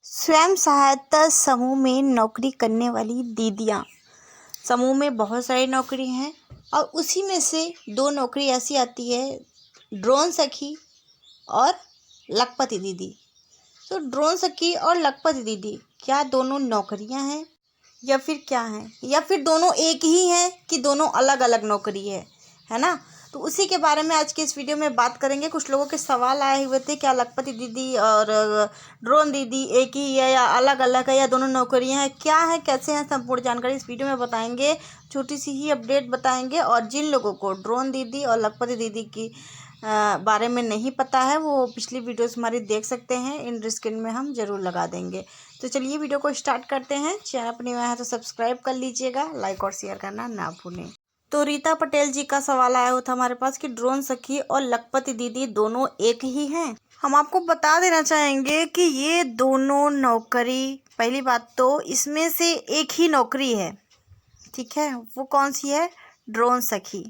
स्वयं सहायता समूह में नौकरी करने वाली दीदियाँ। समूह में बहुत सारी नौकरी हैं और उसी में से दो नौकरी ऐसी आती है, ड्रोन सखी और लखपति दीदी। तो ड्रोन सखी और लखपति दीदी क्या दोनों नौकरियां हैं या फिर क्या हैं, या फिर दोनों एक ही हैं कि दोनों अलग अलग नौकरी है ना। तो उसी के बारे में आज के इस वीडियो में बात करेंगे। कुछ लोगों के सवाल आए हुए थे, क्या लखपति दीदी और ड्रोन दीदी एक ही है या अलग अलग है या दोनों नौकरियां हैं, क्या है, कैसे हैं, संपूर्ण जानकारी इस वीडियो में बताएंगे। छोटी सी ही अपडेट बताएंगे। और जिन लोगों को ड्रोन दीदी और लखपति दीदी की बारे में नहीं पता है वो पिछली वीडियोस हमारी देख सकते हैं, इन स्क्रीन में हम जरूर लगा देंगे। तो चलिए वीडियो को स्टार्ट करते हैं। चैनल पर नया है तो सब्सक्राइब कर लीजिएगा, लाइक और शेयर करना ना भूलें। तो रीता पटेल जी का सवाल आया हुआ था हमारे पास कि ड्रोन सखी और लखपति दीदी दोनों एक ही हैं। हम आपको बता देना चाहेंगे कि ये दोनों नौकरी, पहली बात तो इसमें से एक ही नौकरी है, ठीक है। वो कौन सी है? ड्रोन सखी,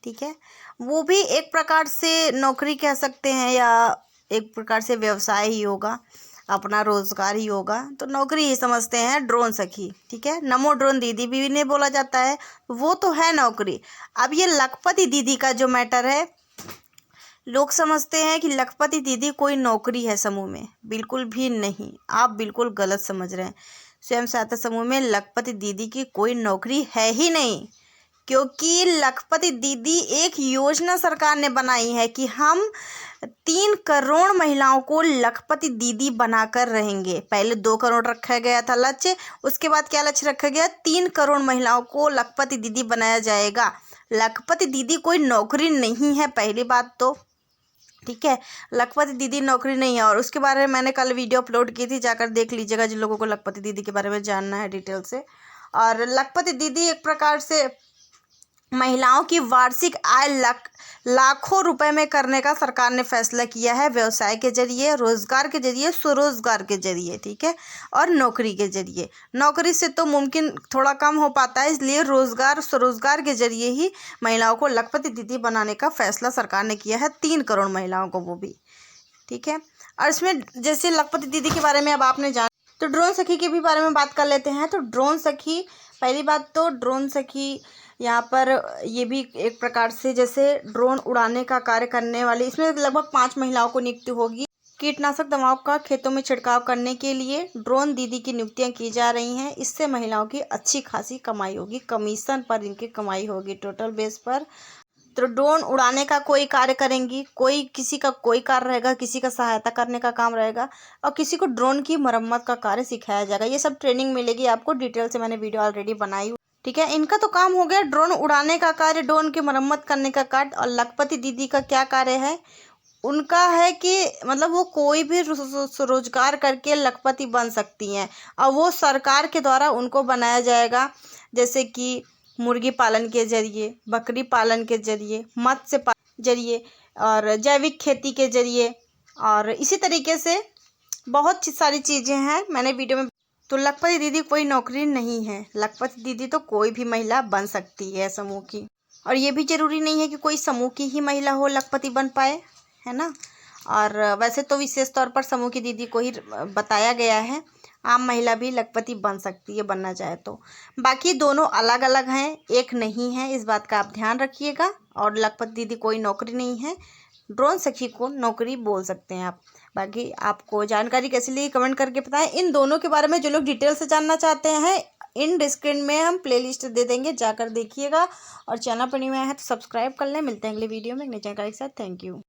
ठीक है। वो भी एक प्रकार से नौकरी कह सकते हैं या एक प्रकार से व्यवसाय ही होगा, अपना रोजगार ही होगा, तो नौकरी ही समझते हैं ड्रोन सखी, ठीक है। नमो ड्रोन दीदी भी इन्हें बोला जाता है, वो तो है नौकरी। अब ये लखपति दीदी का जो मैटर है, लोग समझते हैं कि लखपति दीदी कोई नौकरी है समूह में। बिल्कुल भी नहीं, आप बिल्कुल गलत समझ रहे हैं। स्वयं सहायता समूह में लखपति दीदी की कोई नौकरी है ही नहीं, क्योंकि लखपति दीदी एक योजना सरकार ने बनाई है कि हम 3 करोड़ महिलाओं को लखपति दीदी बनाकर रहेंगे। पहले 2 करोड़ रखा गया था लक्ष्य, उसके बाद क्या लक्ष्य रखा गया? 3 करोड़ महिलाओं को लखपति दीदी बनाया जाएगा। लखपति दीदी कोई नौकरी नहीं है, पहली बात तो, ठीक है। लखपति दीदी नौकरी नहीं है। और उसके बारे में मैंने कल वीडियो अपलोड की थी, जाकर देख लीजिएगा जिन लोगों को लखपति दीदी के बारे में जानना है डिटेल से। और लखपति दीदी एक प्रकार से महिलाओं की वार्षिक आय लाखों रुपए में करने का सरकार ने फैसला किया है, व्यवसाय के जरिए, रोजगार के जरिए, स्वरोजगार के जरिए, ठीक है, और नौकरी के जरिए। नौकरी से तो मुमकिन थोड़ा कम हो पाता है, इसलिए रोजगार, स्वरोजगार के जरिए ही महिलाओं को लखपति दीदी बनाने का फैसला सरकार ने किया है, 3 करोड़ महिलाओं को, वो भी, ठीक है। और इसमें जैसे लखपति दीदी के बारे में अब आपने जाना, तो ड्रोन सखी के भी बारे में बात कर लेते हैं। तो ड्रोन सखी, पहली बात तो ड्रोन सखी यहाँ पर ये भी एक प्रकार से जैसे ड्रोन उड़ाने का कार्य करने वाली, इसमें लगभग 5 महिलाओं को नियुक्ति होगी। कीटनाशक दवाओं का खेतों में छिड़काव करने के लिए ड्रोन दीदी की नियुक्तियां की जा रही हैं। इससे महिलाओं की अच्छी खासी कमाई होगी, कमीशन पर इनकी कमाई होगी टोटल बेस पर। तो ड्रोन उड़ाने का कोई कार्य करेंगी, कोई किसी का कोई कार्य रहेगा, किसी का सहायता करने का काम रहेगा, और किसी को ड्रोन की मरम्मत का कार्य सिखाया जाएगा। ये सब ट्रेनिंग मिलेगी आपको, डिटेल से मैंने वीडियो ऑलरेडी बनाई, ठीक है। इनका तो काम हो गया ड्रोन उड़ाने का कार्य, ड्रोन की मरम्मत करने का कार्य। और लखपति दीदी का क्या कार्य है? उनका है कि मतलब वो कोई भी रोजगार करके लखपति बन सकती हैं, और वो सरकार के द्वारा उनको बनाया जाएगा, जैसे कि मुर्गी पालन के जरिए, बकरी पालन के जरिए, मत्स्य पालन के जरिए, और जैविक खेती के जरिए, और इसी तरीके से बहुत सारी चीज़ें हैं मैंने वीडियो में। तो लखपति दीदी कोई नौकरी नहीं है, लखपति दीदी तो कोई भी महिला बन सकती है समूह की। और ये भी जरूरी नहीं है कि कोई समूह की ही महिला हो लखपति बन पाए, है ना। और वैसे तो विशेष तौर पर समूह की दीदी को ही बताया गया है, आम महिला भी लखपति बन सकती है, बनना चाहे तो। बाकी दोनों अलग अलग हैं, एक नहीं है, इस बात का आप ध्यान रखिएगा। और लखपति दीदी कोई नौकरी नहीं है, ड्रोन सखी को नौकरी बोल सकते हैं आप। बाकी आपको जानकारी कैसी लगी कमेंट करके बताएं। इन दोनों के बारे में जो लोग डिटेल से जानना चाहते हैं, इन डिस्क्रिप्शन में हम प्लेलिस्ट दे देंगे, जाकर देखिएगा। और चैनल पर नए हैं तो सब्सक्राइब कर लें। मिलते हैं अगले वीडियो में नई जानकारी के साथ। Thank you.